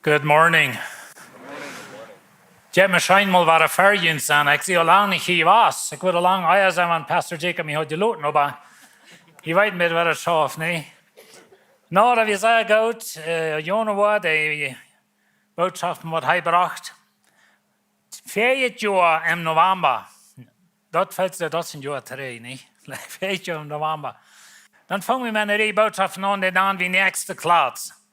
Good morning. Je me schijnmal waar ferien zijn. Ik zie al lang niet hier was. Ik wil al lang eier zijn, want Pastor Jacob mij had geloten, maar je weet niet wat het schafft, nee. Nou, dat is sehr gut. Jonah, die Botschaften, wat hij bracht. 4 jaar im November. Dat zijn jaar 3, niet? 4 jaar im November. Dan vangen we met die Botschaften aan, die dan wie Näakjste Kjlats.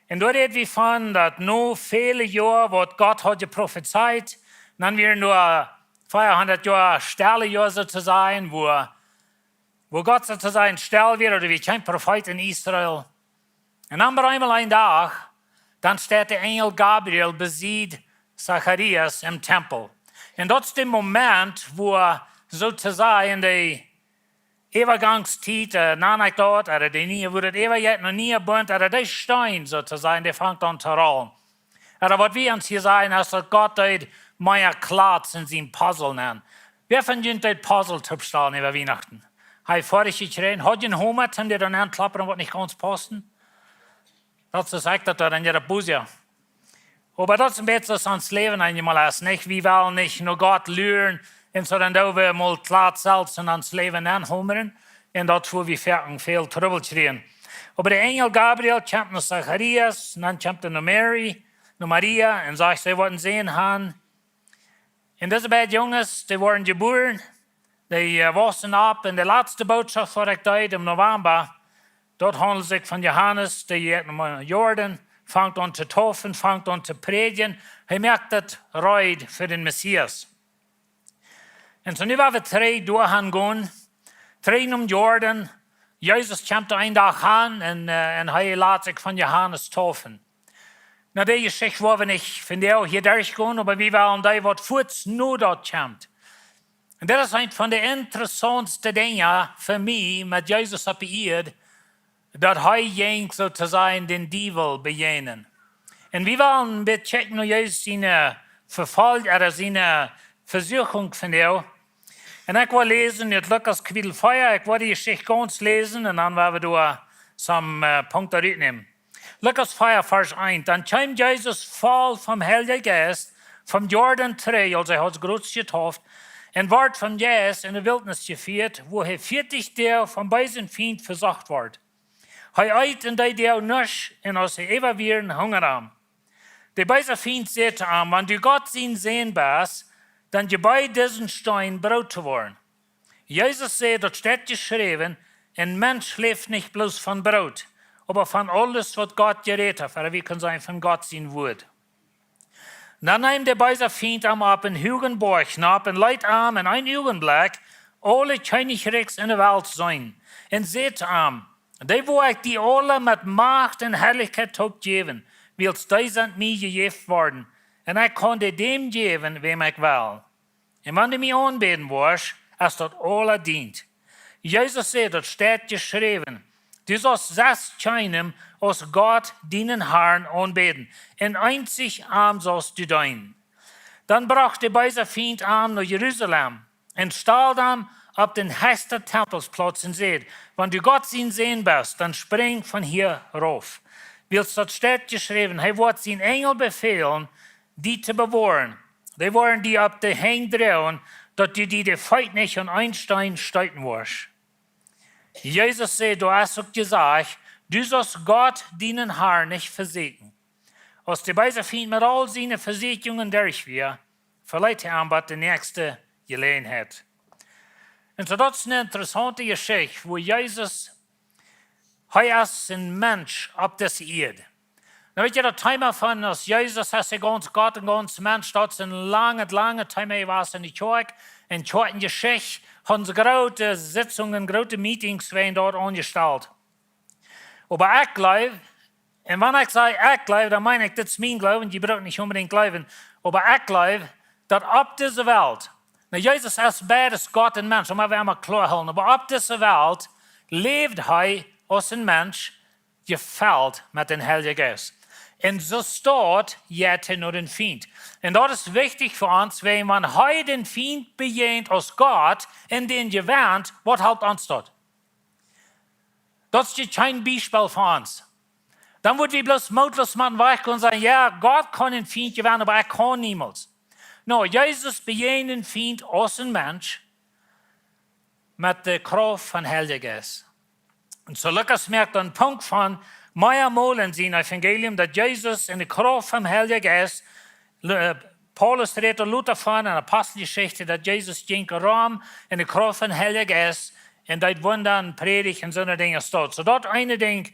En daar reden we van dat nu vele jaar wat God had geprophezeit, dan weer nur 400 jaar stille jaar sozusagen, wo Gott sozusagen still wird, oder wie kein Prophet in Israel. En dan einmal ein Tag, dann steht der Engel Gabriel besiegt Zacharias im Tempel. En dat is der Moment, wo sozusagen die Übergangstijd, nanak dort, oder die nie, wo das Eberjet noch nie bunt, oder der Stein sozusagen, der fängt an zu rollen. Oder was wir uns hier sagen, ist, dass Gott dort mehr Kjlats in seinem Puzzle nennt. Wer von euch das Puzzle zustellen über Weihnachten? Habe ich vorher gekriegt, hat ihr einen Hummer, der dann anklappern, was nicht ganz passen? Das ist echt, dass in ihrer Busse. Aber das ist ein bisschen so ans Leben einmal ist, nicht? Wir wollen nicht nur Gott lernen, und so dann da wir mal klar selbst und ans Leben anhumeren, und dort wo wir fertig viel Trouble kriegen. Aber der Engel Gabriel kommt nach Zacharias, und dann kommt er nach Maria, und sagt, sie wollten sehen haben. Und diese beiden Jungs, die wurden geboren, die wachsen ab, und die letzte Botschaft, die ich da im November, dort handelt es sich von Johannes, der geht nach Jordan, fängt an zu taufen, fängt an zu predigen, er merkt das Reut für den Messias. Und so nu waren wir 3 durchgehen, 3 um Jordan. Jesus kommt einen Tag an und er lässt sich von Johannes taufen. Na, die Geschichte wollen wir nicht von der hier durchgehen, aber wir wollen da, was kurz nur dort kommt. Und das ist ein von den interessantesten Dingen für mich mit Jesus auf der Erde, dass er sozusagen den Teufel begegnen. Und wir wollen checken, Jesus seine Verfolgung oder seine Versuchung von der. Und ich will lesen in Lukas Kapitel 4, ich will die Geschichte ganz lesen und dann werden wir da some Punkte mitnehmen. Lukas 4, Vers 1. Dann kam Jesus voll vom Heiligen Geist, vom Jordan 3, also er hat es groß getauft, und ward vom Jesus in der Wildnis geführt, wo er 40 Tage vom bösen Feind versucht ward. Er eit in die Tage nicht, und als er immer wieder Hunger haben. Der böse Feind sagte ihm, wenn du Gott sehen bist, dann gebei diesen Stein Brot zu worden. Jesus sagt, dort steht geschrieben, ein Mensch lebt nicht bloß von Brot, aber von alles, was Gott geredet hat, oder wie kann sein, von Gott sein Wort. Dann nahm der böse Feind am ab in Hugenborg knapp und leit am in ein Augenblick alle Königreichs in der Welt sein. Und seht am, die wo ich die alle mit Macht und Herrlichkeit hab geben, wills die sind mir gegeben worden. Und ich konnte dem geben, wem ich will. Und wenn du mich anbeten willst, ist das alle dient. Jesus sagt, das steht geschrieben, du sollst selbst keinem aus Gott deinen Herrn anbeten. Und einzig arm sollst du dein. Dann brachte der böse Feind nach Jerusalem und stahl ihm auf den höchsten Tempelsplatz und sagt, wenn du Gott sehen bist, dann spring von hier rauf. Willst das steht geschrieben, er wird seinen Engel befehlen, die zu bewahren. Die wollen die auf die Hänge drehen, dass du die Feind nicht an einen Stein steiten wirst. Jesus sagt, du hast auch gesagt, du sollst Gott deinen Herrn nicht versägen. Als der böse Feind mit all seinen Versicherungen durch wir, verleiht er ihm, was der Nächste gelegen hat. Und so das ist eine interessante Geschichte, wo Jesus, er ist ein Mensch auf dieser Erde. Na weet je dat Thema van als Jezus is ganz Gott und ganz Mensch, dat is een lange Thema was in die Kerk. In die Geschichte haben sie große Sitzungen, große Meetings werden dort angestellt. Aber ich glaube, und wenn ich sage ich glaube, dann meine ich, das ist mein Glauben, die braucht nicht unbedingt glauben. Aber ich glaube, dass ab dieser Welt, na Jesus ist beides Gott und Mensch, maar wir einmal klar halten, aber ab dieser Welt lebt er als ein Mensch, gefällt mit dem Heiligen Geist. Und so steht jetzt nur den Feind. Und das ist wichtig für uns, wenn man heute den Feind begegnet als Gott, in den gewähnt, was halt uns dort. Das ist kein Beispiel für uns. Dann wird wir bloß mutlos machen, weggehen und sagen, ja, Gott kann ein Feind gewinnen, aber er kann niemals. No, Jesus bejagt ein Feind aus einem Mensch mit der Kraft von Heiligen Geist. Und so Lukas merkt einen Punkt von mehrmal in seinem Evangelium, dass Jesus in der Kraft vom Heiligen Geist, Paulus redet Luther von in der Apostelgeschichte, dass Jesus ging Rom in der Kraft vom Heiligen Geist und das Wunder und Predigt und so eine Dinge steht. So dort eine Ding,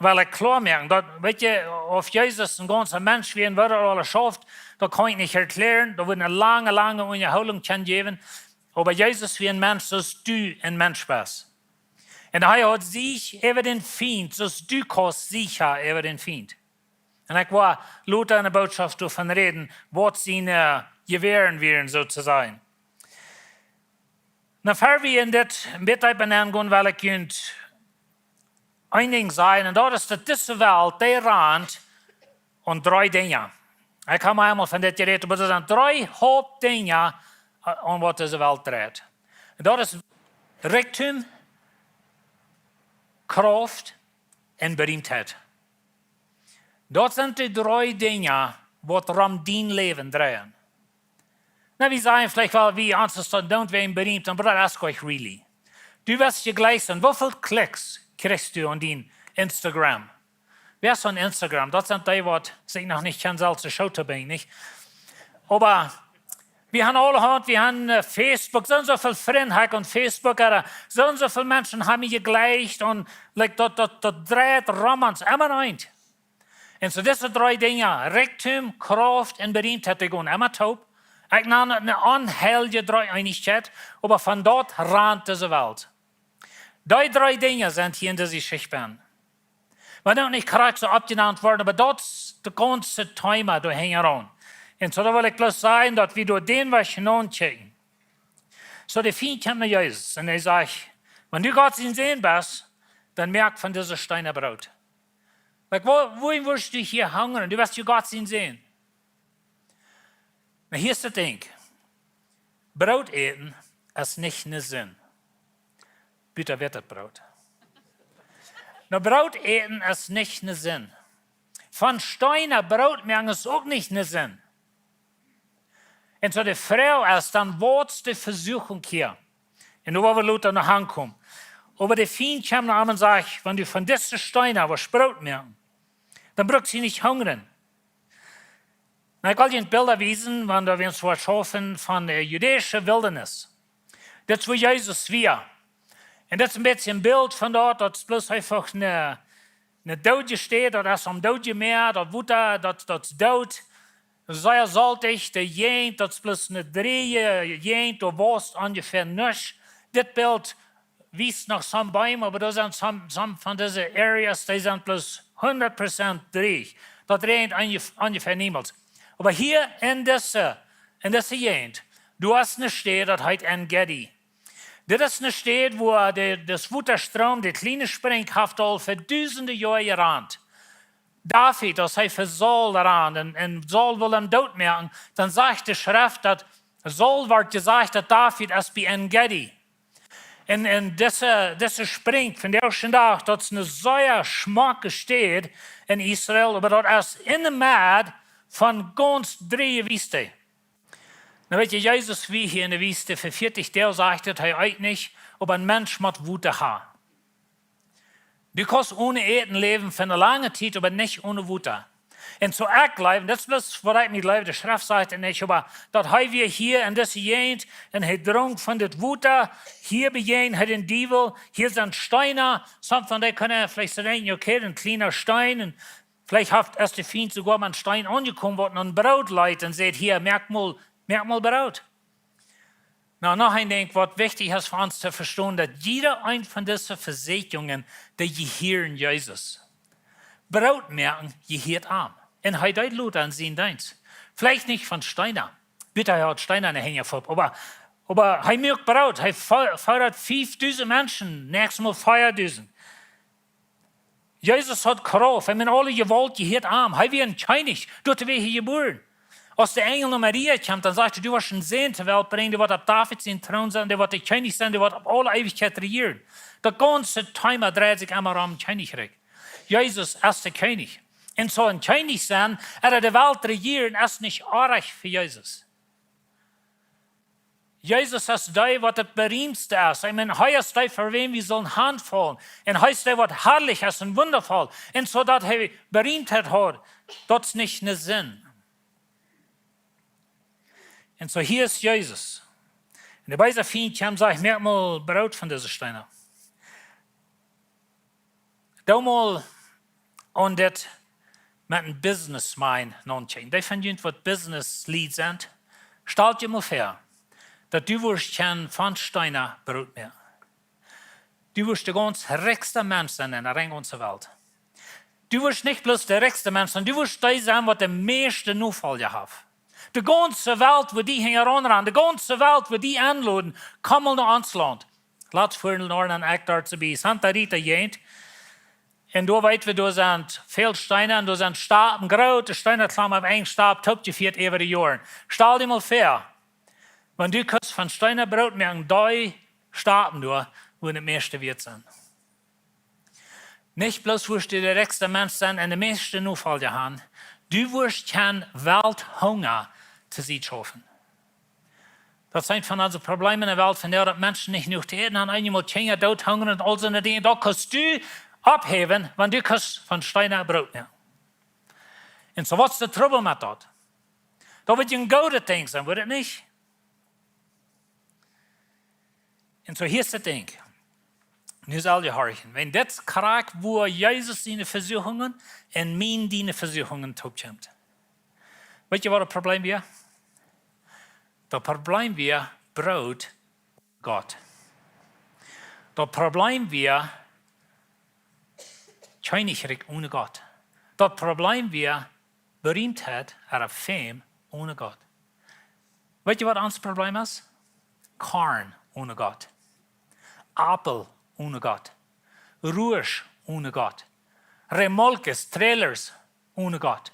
weil ich klar merken, dort, weißt du, auf Jesus ein ganzer Mensch werden würde, alles schafft, da kann ich nicht erklären, da wird eine lange, lange Unterhaltung geben, aber Jesus wie ein Mensch, so du ein Mensch bist. Und er hat sich über den Feind, so du kannst sicher über den Feind. Und ich war Luther in der Botschaft davon reden, was seine Gewehren wären, so zu sein. Na, bevor wir in das Mitarbeiten angehen, weil ich ein Ding sagen, und das ist, dass diese Welt, die rannt und 3 Dinge. Ich habe einmal von das geredet, aber das sind 3 Hauptdinge, an was diese Welt dreht. Und das ist Reichtum, Kraft und Berühmtheit. Das sind die 3 Dinge, die um dein Leben drehen. Na, wir sagen vielleicht, weil wir ansonsten don't werden berühmt, aber das ist euch really. Du wirst dir gleich sagen, wie viele Klicks kriegst du an dein Instagram? Wer ist an Instagram? Das sind die, die sich noch nicht kennen, selbst zu Show dabei, nicht? Aber wir haben alle Hand, wir haben Facebook, so und so viele Freunde und Facebook, oder so und so viele Menschen haben mich gegleicht und like, das dreht Romans immer ein. Und so diese 3 Dinge, Reichtum, Kraft und Berühmtheit, die gehen immer taub. Ich nenne eine unheilige Dreieinigkeit, aber von dort rannt diese Welt. Die 3 Dinge sind hier in dieser Geschichte. Wir sind nicht korrekt so abgenannt worden, aber dort ist der ganze Thema, da hängt an. Und so da will ich bloß sagen, dass wir durch den was hineinchecken. So der Feind kommt nach Jesus und er sagt, wenn du Gott sehen bist, dann merk von dieser Steiner Brot. Like, wohin wirst du hier hungern? Du wirst ja Gott sehen. Na, hier ist das Ding. Brot eten ist nicht ein Sinn. Bitte wird das Brot. Na, Brot eten ist nicht ein Sinn. Von Steiner Brot merken ist auch nicht ein Sinn. Und so die Frau ist dann die Versuchung hier. Und wo wir Luther noch ankommen. Aber der Feind kommt nach und sagt, wenn du von diesen Steiner was Brot merken, dann brauchst du nicht hungern. Na, ich will dir ein Bild erweisen, wenn wir uns schaffen von der jüdischen Wildnis. Das ist, wo Jesus war. Und das ist ein bisschen ein Bild von dort, das ist bloß einfach eine Dood steht, das ist am Dood mehr, das Wutter, das ist Dood. Sehr saltig, der Jent, das ist bloß eine Drehe, Jent, du warst ungefähr nicht. Das Bild wies nach some Bäumen, aber da sind some von diesen Areas, die sind bloß 100% Dreh. Das regnet ungefähr niemals. Aber hier in dieser Jent, du hast eine Stadt, das heißt En-Gedi. Das ist eine Stadt, wo das Wutterstrom, der kleine Springkraft, für tausende Jahre gerannt. David, das heißt für Saul daran, und Saul will ihn tot merken, dann sagt die Schrift, dass Saul wird gesagt, dass David ist bei En-Gedi. Und diese Spring von der ersten Tag, das ist eine sehr schmucke Stadt in Israel, aber das ist in der Mitte von ganz 3 Wüsten. Na, weet je, Jesus wie hier in der Wüste für 40 Tage sagte, er eigentlich, ob ein Mensch mit Wut hat. Du kannst ohne Eten leben für eine lange Zeit, aber nicht ohne Wut. Und so leben, das ist bloß, was ich mir glaube, die Schrift sagt nicht, aber das haben wir hier in dieser Gegend, und er drunk von der Wut, hier begehen hat den Teufel, hier sind Steine, some von denen können vielleicht sagen, okay, ein kleiner Stein, und vielleicht hat erst der Feind sogar mal einen Stein angekommen, worden und Brot leid und sagt, hier, merk mal Brot. Nou, noch ein Ding, was wichtig ist für uns zu verstehen, dass jeder ein von diesen Versicherungen, die gehören Jesus. Brot merken, gehört arm. Und er hat Luther an seinen Dienst. Vielleicht nicht von Steiner. Bitte, er hat Steiner eine Hänge vor. Aber er merkt Brot. Er feiert 5.000 Menschen. Nächstes Mal 4.000. Jesus hat Kraft. Wenn alle Gewalt gehört arm. Er wird ein König. Dort wäre hier geboren. Als der Engel nach Maria kommt, dann sagt er, du wirst einen Sehen zur Welt bringen, der wird auf David seinen Thron sein, der wird der König sein, der wird auf alle Ewigkeit regieren. Der ganze Thema dreht sich immer um Königreich. Jesus ist der König. Und so ein König sein, de Welt regieren, ist nicht arg für Jesus. Jesus ist der, was das berühmtste ist. Ich meine, er ist der, für wen wir sollen handfallen. Und er ist der, was herrlich ist und wundervoll. Und so, dass er Berühmtheit hat, das ist nicht ein Sinn. Und so, hier ist Jesus. Und dabei ist Vesieekjunk, sage ich, merk mal Brot von diesen Steinen. Da mal an das mit einem Businessman nachdenken. Die von uns, was Business Leads sind, stellt dir mal vor, dass du wirst von Steinen Brot mehr. Du wirst der ganz reichste Mensch sein in der ganzen Welt. Du wirst nicht bloß der reichste Mensch sein, du wirst der sein, was der meiste Nufall hat. Die ganze Welt, wo die heranrennen, die ganze Welt, wo die anladen, komm mal nach ans Land. Laat vorhin noch een Eck daar te bij Santa Rita jeent. En daar weten we, daar zijn veel Steine en daar zijn stapen, grote Steine, klam op één stap, top je 4 over de jaren. Stel je mal vor, wenn du kannst von Steine Brot merken, 3 Stapen nur, wo die meiste wird sein. Nicht bloß wirst du der reichste Mensch sein und der meiste Nufall haben, du wirst kein Welthunger zu sich schaffen. Das sind von unseren Problemen in der Welt, von der dass Menschen nicht genug zu essen haben, einmal Kinder dort hungern und all so eine Dinge. Da kannst du abheben, wenn du kannst von Steinen Brot nehmen. Und so, was ist der Trouble mit das? Da wird ein gutes Ding sein, wird es nicht? Und so, hier ist das Ding. Nu soll je horchen. Wenn das krijgt, wo Jesus seine Versuchungen und mir deine Versuchungen toekomt. Weet je wat het probleem is? Das Problem wir Brot Gott. Das Problem wir Königreich ohne Gott. Das Problem wir Berühmtheit oder Fame ohne Gott. Weet je wat ons Problem ist? Korn ohne Gott. Apel ohne Gott. Rouge ohne Gott. Remolkes, Trailers ohne Gott.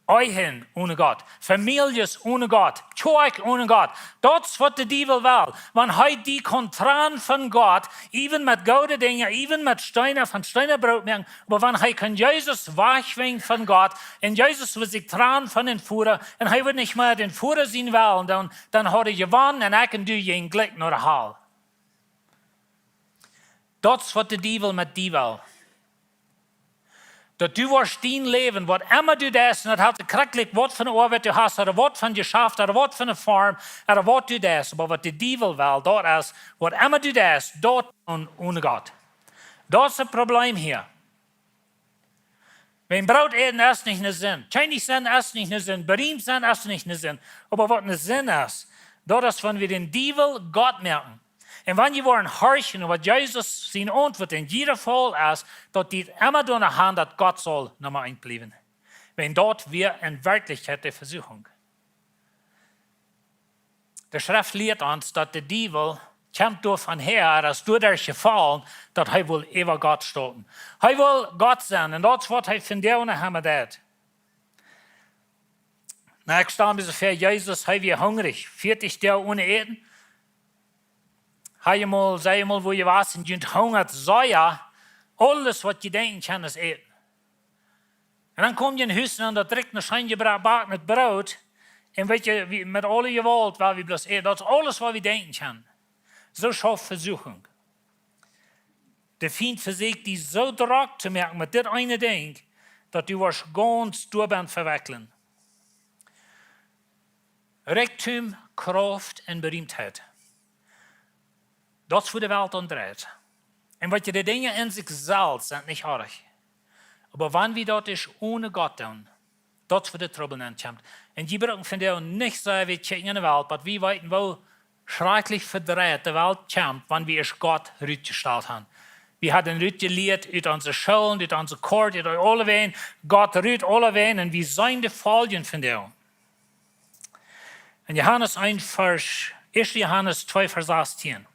Eichen ohne Gott. Families ohne Gott. Kirche ohne Gott. Das ist, was der Teufel will. Wenn heute die Kontran von Gott, even mit guten Dingen, even mit Steinen, von Steinen Brot machen, aber wenn er kann Jesus wegwingen von Gott, und Jesus wird sich dran von den Führer, und er wird nicht mehr den Führer sehen wollen, dann hat er gewonnen, und er kann du jeden Glück nur Hall. Das ist, was der Teufel mit dir will. Dat du wirst dein Leben, was immer du das, und das hat gekriegt, was von der Arbeit du hast, oder was von Geschäft, oder was von der Farm, oder was du das, aber was der Teufel will, das ist, was immer du das, dort und ohne Gott. Das ist das Problem hier. Wenn Brot eten ist nicht ein Sinn, Chinese sein ist nicht ein Sinn, berühmt sein ist nicht ein Sinn, aber was ein Sinn ist, das ist, wenn wir den Teufel Gott merken. Und wenn wir wollen horchen, was Jesus seine Antwort in jeder Fall ist, dass die immer durch die Hand, dass Gott soll Nummer 1 bleiben. Wenn dort wir in Wirklichkeit die Versuchung. Die Schrift lehrt uns, dass der Teufel kommt davon her, dass durch das gefallen, dass er will über Gott stehen. Er will Gott sein, und das ist, was er von der und haben das. Näakjste ist für Jesus, er wird hungrig, 40 Tage ohne Eten. Sei mal, wo je was und je hungert, so ja, alles, was je denken kann, ist eten. Und dann kommt je in Huis und da trägt eine Schein gebacken mit Brot, und weet je, mit alle Gewalt, weil wir bloß eten, das ist alles, was wir denken können. So schafft Versuchung. Der Feind versucht, die so drauf zu merken, mit dem einen Ding, dass du was ganz durchband verwickeln. Reichtum, Kraft und Berühmtheit. Das ist für die Welt umdreht. Und was die Dinge in sich selbst sind nicht arg. Aber wenn wir das ist ohne Gott tun, das ist für die Trouble kommt. Und die brauchen von der nicht so wie in der Welt, aber wir wissen, wo schrecklich verdreht die Welt kommt, wenn wir es Gott rütgestellt haben. Wir haben rütgeliert aus unseren Schulen, aus unseren Kort, aus alle Wehen. Gott rüht alle Wehen und wir sind die Folgen von der. In Johannes 1 Johannes 2 Vers 18.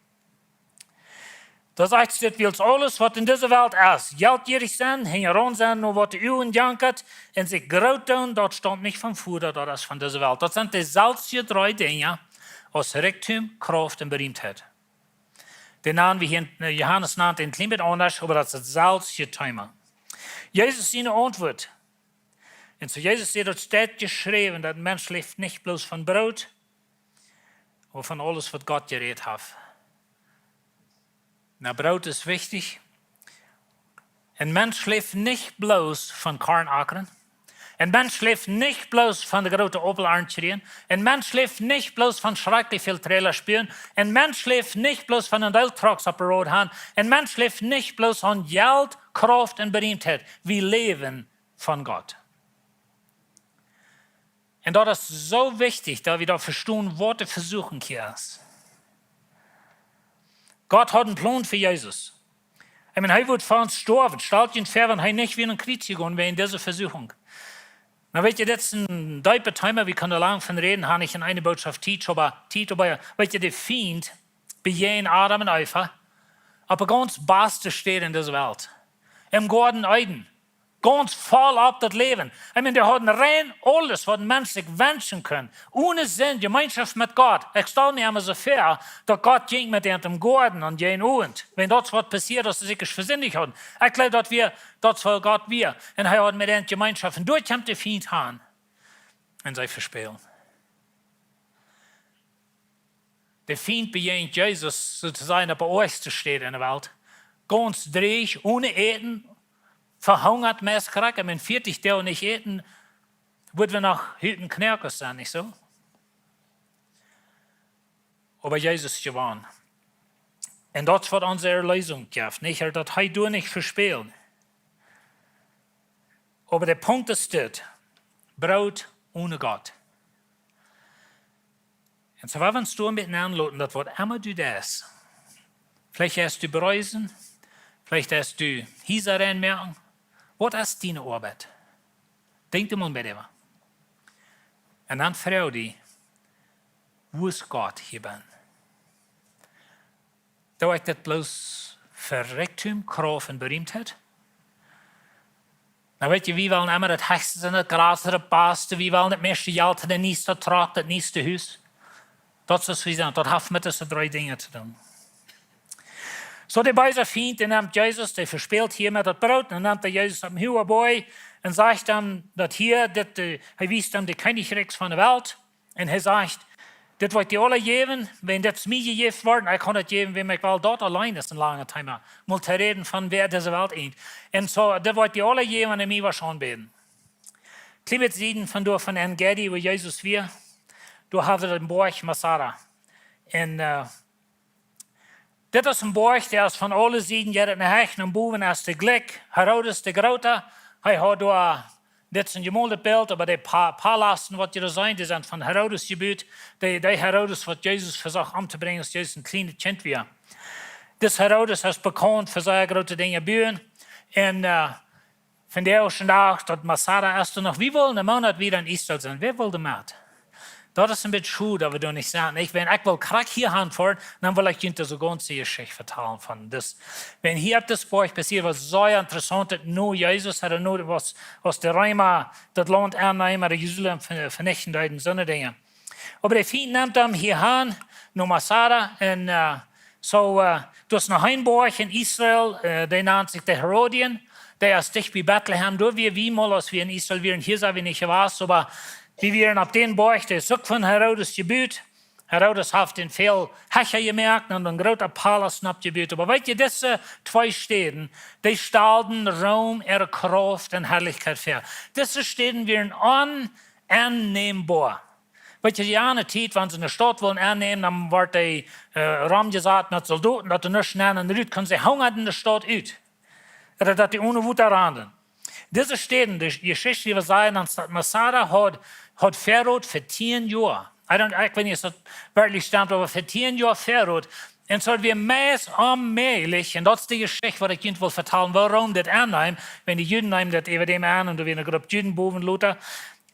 Da sagt es, dass alles, was in dieser Welt ist, geldgierig sein, hingeran sein, nur was die Uhren jankert, und sich groß tun, das stammt nicht vom Futter, das ist von dieser Welt. Das sind die seltenen 3 Dinge aus Reichtum, Kraft und Berühmtheit. Den Namen, wie hier Johannes nannte, ein klein bisschen anders, aber das ist das seltene Thema. Jesus seine Antwort. Und zu Jesus steht geschrieben, dass ein Mensch lebt nicht bloß von Brot, aber von alles, was Gott geredet hat. Na, Brot ist wichtig. Ein Mensch lebt nicht bloß von Kornackern. Ein Mensch lebt nicht bloß von der großen Opel-Arntrien. Ein Mensch lebt nicht bloß von schrecklich viel Trailerspielen. Ein Mensch lebt nicht bloß von einem Welttrocks auf der Road. Ein Mensch lebt nicht bloß von Geld, Kraft und Berühmtheit. Wir leben von Gott. Und das ist so wichtig, dass wir da verstehen, was die Versuchung hier ist. Gott hat einen Plan für Jesus. Ich meine, er wird für uns sterben. Stellt ihn vor, wenn er nicht wie ein Krieg gegangen wäre in dieser Versuchung. Na, weet je, dit is een diepe thema, we kunnen er lang van reden, habe ich in eine Botschaft aber weet je, der Feind bejehen Adam und Eva, aber ganz beste steht in dieser Welt. Im Garten Eden. Ganz voll ab das Leben. Ich meine, die hatten rein alles, was ein Mensch sich wünschen kann. Ohne Sinn, Gemeinschaft mit Gott. Ich stelle mir immer so vor, dass Gott ging mit ihnen im Garten und jeden Abend. Wenn das was passiert, dass sie sich versinnig hatten. Ich glaube, das war Gott wir. Und er hat mit ihnen Gemeinschaft. Und dort kommt der Feind an. Und sie verspielen. Der Feind bejagt Jesus, sozusagen, bei euch zu stehen in der Welt. Ganz dreig, ohne Eten. Verhungert, Messkrank, ich meine, 40 Tage nicht eten, würden wir nach Hüten Knirkers sein, nicht so? Aber Jesus gewann. Und das wird unsere Erlösung gehabt, nicht? Das du nicht verspielen. Aber der Punkt ist das, Brot ohne Gott. Und so, wenn du miteinander loten, das wird immer du das. Vielleicht hast du bereisen, vielleicht hast du Hieser reinmerken. Was ist deine Arbeit? Denk dir mal bei dir. Und dann frag dich, wo ist Gott hier bin? Da ich das bloß für Reichtum, Kraft und Berühmtheit? Na, weet je, wie wollen immer das Höchste sein, das Größte, das Beste, wie wollen das meiste Geld, das nächste Trakt, das nächste Haus? Das ist, wie gesagt, das hat mit diesen 3 Dingen zu tun. So, der böse Feind, der nimmt Jesus, der verspielt hier mit das Brot, dann nimmt er Jesus am Hühnerboy und sagt ihm, dass hier, er wies ihm die Königreichs von der Welt. Und er sagt, das wird die alle geben, wenn das mir gegeben wird, ich kann das geben, wenn ich will, dort allein ist ein langer Thema. Mal zu reden von wer diese Welt ist. Und so, das wird die alle geben, und mir was anbeten. Klippet Sieden von Engedi, wo Jesus wir, du hast den Borg Masada. Und, dit is een borg, der ist von allen Seiten, der hat eine Hecht und boven als der Glück. Herodes der Grote, er hat da, dit ist ein gemoldet Bild, aber die Palasten, was die da sind, die sind von Herodes gebaut. Der Herodes, was Jesus versucht anzubringen, ist Jesus ein kleines Kind wie. Das Herodes ist bekannt für seine große Dinge bauen. Und von der auch schon auch, dass Masada erst noch, wie wollen einen Monat wieder in Israel sein? Wer will damit? Das ist ein bisschen schade, aber du nicht sagen. Wenn ich will Krieg hier anfahren, dann will ich Ihnen so ganze Geschichte vertellen von das. Wenn hier das bei euch passiert, was so interessant ist, nur Jesus hat nur was der Römer das Land annehmen, der Jerusalem vernichten, und so eine Dinge. Aber der Feind nimmt ihn hier an, nur Masada, und du hast noch ein Borg in Israel, der nennt sich der Herodien, der ist dicht wie Bethlehem, da wie mal, als wir in Israel wären, hier sind wir nicht was, aber wie wir auf den Borg, der ist auch von Herodes gebaut. Herodes hat den viel Hecher gemerkt und einen großen Palast abgebaut. Aber weißt du, diese 2 Städten, die stellten Rom ihre Kraft und Herrlichkeit vor. Diese Städten wären unannehmbar. Weißt du, die eine Zeit, wenn sie eine Stadt wollen annehmen, dann wird die Rom gesagt mit Soldaten, dass sie nicht nennen, und können sie hungern in der Stadt aus. Oder dass die ohne Wut erranden. Diese Städten, die Geschichte, die wir sagen, dass Masada hat verrot für 10 Jahre. Ich weiß nicht, ob es wörtlich stammt, aber für 10 Jahre verrot. Und so wir meist allmählich, und das ist die Geschichte, die ich Ihnen will vertellen, warum das annehmen, wenn die Juden nehmen das über dem an und da wird eine Gruppe Juden boven Luther.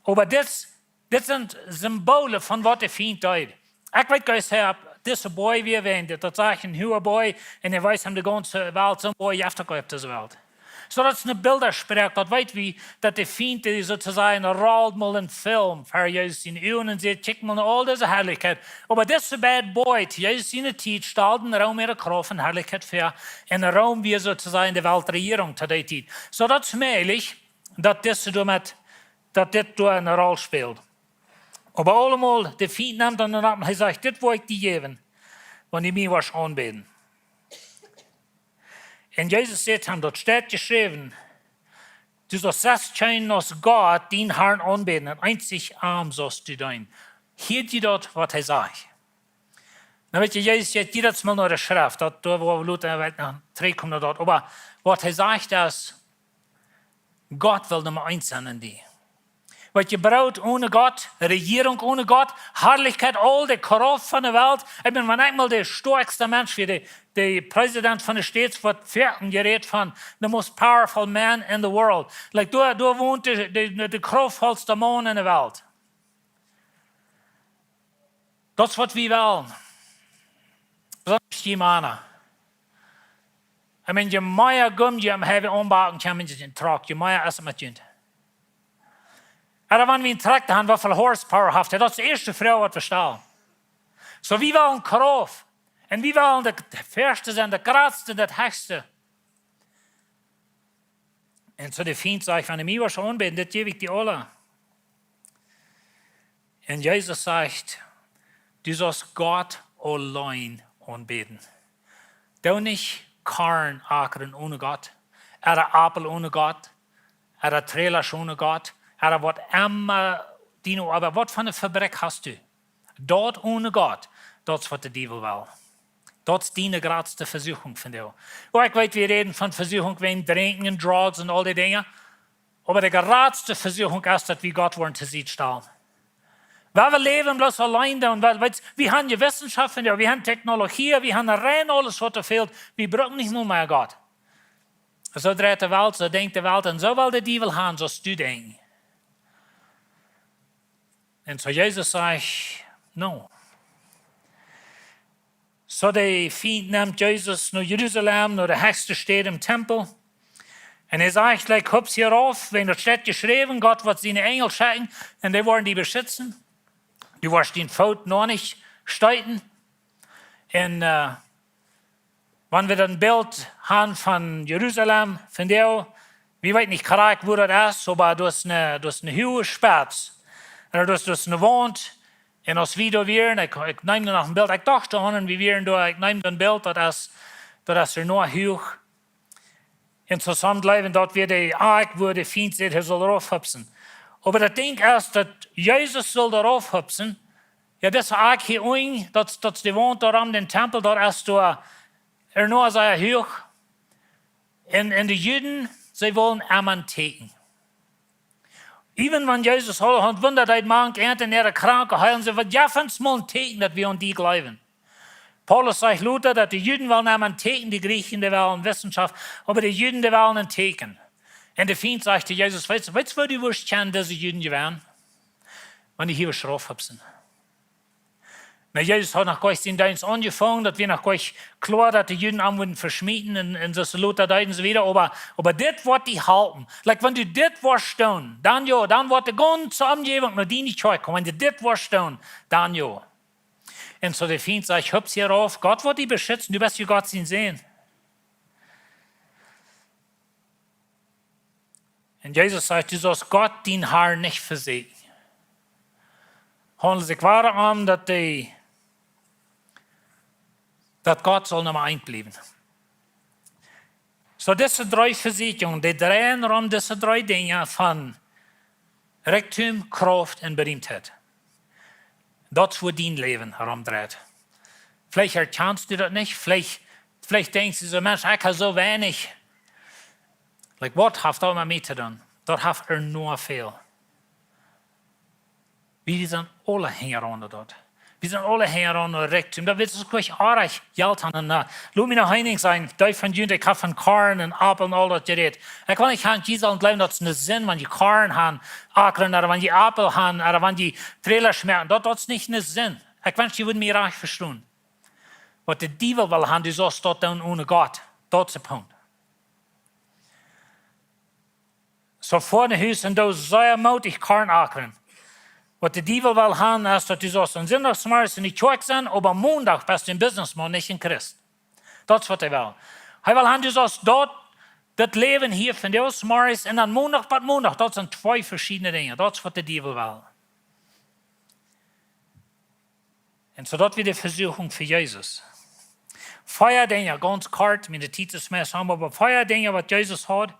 Aber das sind Symbole von was der Feind tut. Ich weiß gar nicht, dieser Boy, wie erwähnt, das ist ein hoher Boy, und er weiß, die ganze Welt so ein Boy auf dieser Welt. So dat is een bilderspreek, dat weet wie, dat de vriend die sozusagen rolt mal een film, waar Jezus in Uhren en zegt, kijk mal naar al deze herrlichkeit. Aber deze bad boy, Jezus in de tijd, stelt een Raum ihre Kraft en herrlichkeit voor, in een Raum wie sozusagen de Weltregierung zu der tijd. So dat is möglich, dat dit door een rol speelt. Aber allemaal, de vriend neemt dan op en hij zegt, dit wil ik die geven, want die mij was aanbeden. En Jezus zegt hem, dat staat geschreven, du sollst schijnen als Gott, den Herrn anbeten, en einzig arm sollst du sein. Hielt je dat wat hij zegt? Nou weet je, Jezus zegt jedes Mal naar de schrift, dat door waar we Luther nach 3 kommen dort, aber wat hij zegt is, Gott will nummer 1 sein in die. Wat je braucht ohne Gott, Regierung ohne Gott, Herrlichkeit, all de Kraft van de Welt. Ik ben manchmal de sterkste Mensch, wie de president van de States wordt geredet van the most powerful man in the world. Like, daar woont de krachtvolste man in de wereld. Dat is wat we willen. Dat is die mannen. Ik bedoel, je moet gum je hebben ombaken, je moet je trak, je moet essen met je. En wanneer we een tractor hebben, wat veel horsepower heeft, dat is de eerste vrouw wat we staan. So wie willen kracht. En wie willen de verste zijn, de grootste, de hoogste. En zo de vriend zegt, van de mij was aanbeden, dit geef ik die alle. En Jezus zegt, du sollst Gott allein aanbeden. Du nicht Korn ackern ohne Gott, Apfel ohne Gott, Trailer ohne Gott, wat immer Dino, aber wat van een fabriek hast du? Dat ohne Gott, dat is wat de duivel wil. Dat is die grootste versuchung van jou. Oh, ik weet, we reden van versuchung wegen drinken en drugs en al die dingen. Aber de grootste versuchung is dat we Gott worden te zien staan. We leven bloß allein da und wir haben die Wissenschaft, wir haben Technologie, wir haben rein alles, was da fehlt. Wir brauchen nicht nur mehr Gott. So dreht die Welt, so denkt die Welt und so will der Teufel haben, so du denken. Und so Jesus sagt, no. So der Feind nimmt Jesus nach Jerusalem, nach der höchsten Stätte im Tempel. Und er sagt, like, hups hier auf, wenn das steht geschrieben, Gott wird seine Engel schicken und die wollen die beschützen. Du wirst den Fout noch nicht steiten. Und wenn wir dann ein Bild haben von Jerusalem, von der, wir wissen nicht korrekt, wo das ist, aber du hast eine hohe Spatz. Oder du hast eine Wand. Und als wir da wären, ich nehme noch ein Bild, ich dachte an, wir wären da, ich nehme ein Bild, das ist nur hoch. Und zusammenleben, dort wird der Ark, wo der Feind sieht, er soll raufhüpfen. Aber das Ding ist, dass Jesus soll darauf hüpfen. Ja, das Ark hier oben, das die Wand da am den Tempel, dort ist da, nur sehr hoch. Und die Juden, sie wollen Amman taken. Even wenn Jesus hat wundert, dass man ernten ihre Kranken heilen, sie wird ja von mal taken, dass wir an die glauben. Paulus sagt Luther, dass die Juden wollen Amman taken, die Griechen, die wollen Wissenschaft, aber die Juden, die wollen einen taken. Und der Feind sagte Jesus, weißt du, wo du wirst kennen, diese Juden gewesen? Wenn die hier Schraf haben. Na, Jesus hat nach Gott den Dienst angefangen, dass wir nach Gott klar, dass die Juden anwenden verschmieden und das Luther deuten so wieder, aber das wird die halten. Like, wenn du das wirst tun, dann wird die ganze Umgebung noch die nicht kommen. Wenn du das wirst tun, dann ja. Und so der Feind sagt, hüpf hier auf, Gott wird die beschützen, du wirst ja Gott sehen. Und Jesus sagt, du sollst Gott, den Herrn, nicht versehen. Handelt sich wahr dass Gott soll Nummer 1 bleiben. So diese 3 Versicherungen, die drehen um diese 3 Dinge von Reichtum, Kraft und Berühmtheit. Das ist, wo dein Leben herumdreht. Vielleicht erkennst du das nicht, vielleicht denkst du so, Mensch, ich habe so wenig. Like, wat heeft dat met mij te doen? Dat heeft nur veel. Wir sind alle hängen an dort. Wir sind alle hängen an der Reichtum. Da wird es gleich arg Geld haben. Lass mich noch einig sein, die von Juden, ich habe von Korn und Apfel und all das geredet. Ich will nicht an Jesus glauben, dass es einen Sinn, wenn die Korn haben, ackern, oder wenn die Apfel haben, oder wenn die Trailer schmecken. Das ist nicht einen Sinn. Ich wünsche, die würden mir recht verstehen. Was der Teufel will haben, du sollst dort tun ohne Gott. Das ist der Punkt. So vor dem Haus und da sehr mutig Korn ackern. Was der Teufel will haben, ist, dass du so ein Sonntagsmorgens in die Kirche sind, aber am Montag bist du ein Businessman, nicht ein Christ. Das ist, was er will. Er will haben, du sollst dort das Leben hier von dir aus morgens und dann Montag bis Montag. Das sind zwei verschiedene Dinge. Das ist, was der Teufel will. Und so das wird die Versuchung für Jesus. Feier Dinge, ganz kort, mit der Titus mehr sagen, aber Feier Dinge, was Jesus hat,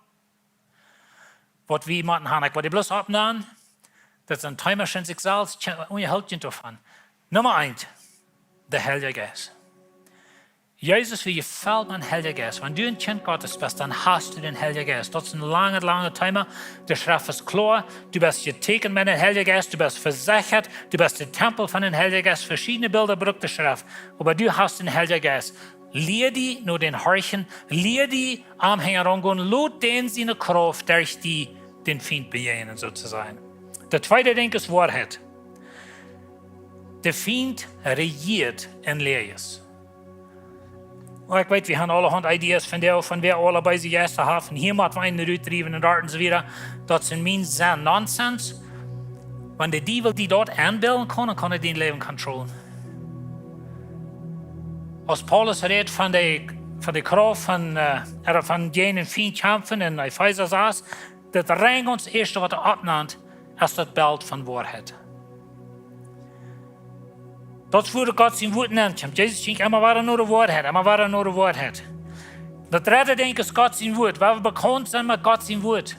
was wir machen, was wir bloß abnehmen, das sind Teimerchen sich selbst, und ihr hält davon. Nummer 1, der Heilige Geist. Jesus, wie gefällt mir der Heilige Geist? Wenn du ein Kind Gottes bist, dann hast du den Heiligen Geist. Das ist ein langer Timer. Der Schrift ist klar. Du bist getekent mit dem Heiligen Geist. Du bist versichert. Du bist der Tempel von dem Heiligen Geist. Verschiedene Bilder braucht die Schrift. Aber du hast den Heiligen Geist. Lehr die nur den Horchen. Lehr die Anhänger angehen. Lot den seine Kraft, durch die den Feind bejahnen, sozusagen. Der zweite Ding ist Wahrheit. Der Feind regiert in Leers. Und ich weiß, wir haben allerhand Ideen von wer alle bei sich erst haben. Hier muss man einen Rüttrieben und dort und so weiter. Das sind mein Sinn Nonsens. Wenn der Teufel die dort anbilden kann, dann kann er dein Leben kontrollieren. Als Paulus redet von der Kraft von jenen Feind kämpfen in Epheser saß, das rein uns erste, was abnimmt, ist das Bild von Wahrheit. Dat wurde Gott zijn woord nennt. Jesus ging immer war nur de Wahrheit, immer war nur de Wahrheit. Dat dritte denk is Gott zijn woord. Waar we bekannt zijn met Gott zijn woord.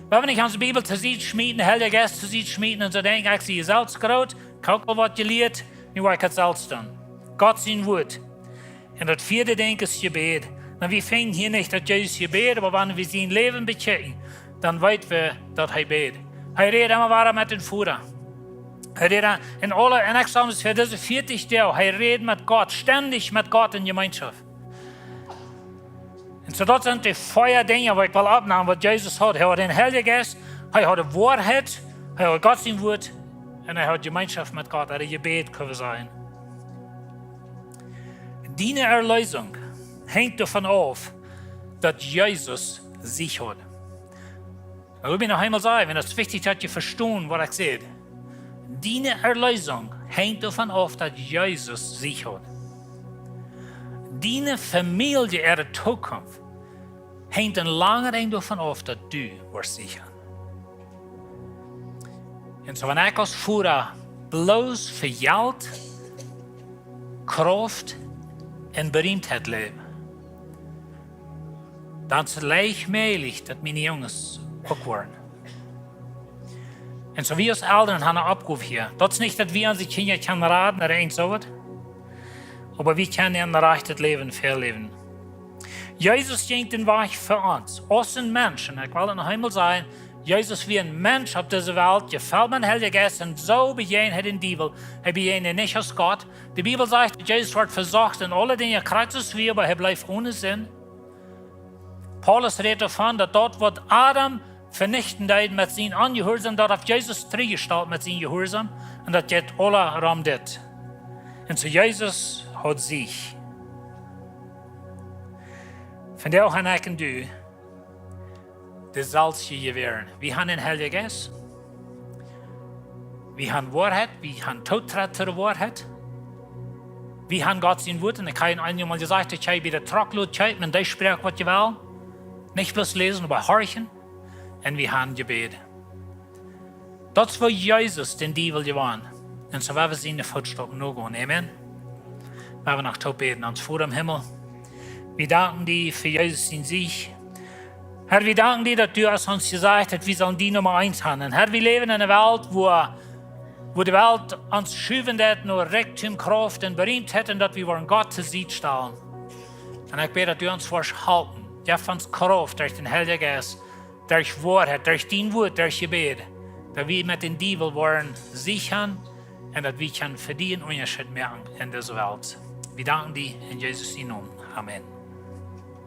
Waar we niet onze Bibel te zien schmieden, de Heilige Geist te zien schmieden en zo denken, ik zie je zelfs groot, kijk al wat je leert, nu wil ik het zelfs doen. Gott zijn woord. En dat vierde denk is gebed. En we vinden hier niet dat Jezus gebed, maar wanneer we zijn leven bekijken, dan weten we dat hij beet. Hij reed immer waar met een voeder. Hij redet in alle, en ik sage es für diese 40 Jahre, hij redet mit Gott, ständig mit Gott in Gemeinschaft. Und so das sind die Feuerdinge, die ich will abnehmen, was Jesus hat. Er hat den Heiligen Geist, er hat die Wahrheit, er hat Gott sein Wort und er hat Gemeinschaft mit Gott, er hat Gebet können sein. Deine Erlösung hängt davon auf, dass Jesus sich hat. Ich will noch einmal sagen, wenn es wichtig ist, dass ihr verstehen, was ich sehe. Deine Erlösung hängt davon auf, dass Jesus sich hat. Deine Familie, ihre Zukunft, hängt ein langer davon auf, dass du wirst sicher. Und so, wenn ich als Führer bloß für Geld, Kraft und Berühmtheit lebe, dann ist es leicht möglich, dass meine Jungs auch werden. Und so wir als Eltern haben eine Aufgabe hier. Das ist nicht, dass wir unsere Kinder können raten oder irgend so was. Aber wir können ein rechtes Leben verleben. Jesus ging den Weg für uns. Als ein Mensch. Und ich will noch einmal sagen, Jesus wie ein Mensch auf dieser Welt, gefällt mir ein Heiliger Geist und so bejahnt er den Teufel. Er bejahnt ihn nicht als Gott. Die Bibel sagt, Jesus wird versucht in alle Dinge kreuzes wie, aber er bleibt ohne Sinn. Paulus redet davon, dass dort, wo Adam vernichten deed met zijn ongehoorzaam, dat heeft Jesus teruggesteld met zijn gehoorzaam en dat geht alle ram dit. En so Jesus hat sich. Von der auch ich und du, das sollst du gewähren. Wir haben den Heiligen Geist, wir haben Wahrheit, wir haben Totritt zur Wahrheit, wir haben Gott sein Wort und ich habe einmal gesagt, ich habe wieder Trocklot, man das spricht, was du willst. Nicht bloß lesen, aber horchen. Und wir haben Gebet. Das war Jesus, den Teufel gewann. Und so werden wir seine Fußstapfen noch gehen. Amen. Wenn wir nach Tod beten, ans Vater im Himmel. Wir danken dir für Jesus in sich. Herr, wir danken dir, dass du uns gesagt hast, wir sollen die Nummer 1 haben. Herr, wir leben in einer Welt, wo die Welt uns schieben hat, nur Reichtum, Kraft und Berühmtheit, und dass wir wollen Gott zu sich stellen. Und ich bete, dass du uns halten. Gib uns Kraft durch den Heiligen Geist. Durch Wahrheit, durch dein Wort, durch Gebet, dass wir mit den Teufel wollen sichern und dass wir für die einen Unterschied machen in dieser Welt. Wir danken dir in Jesus' Namen. Amen.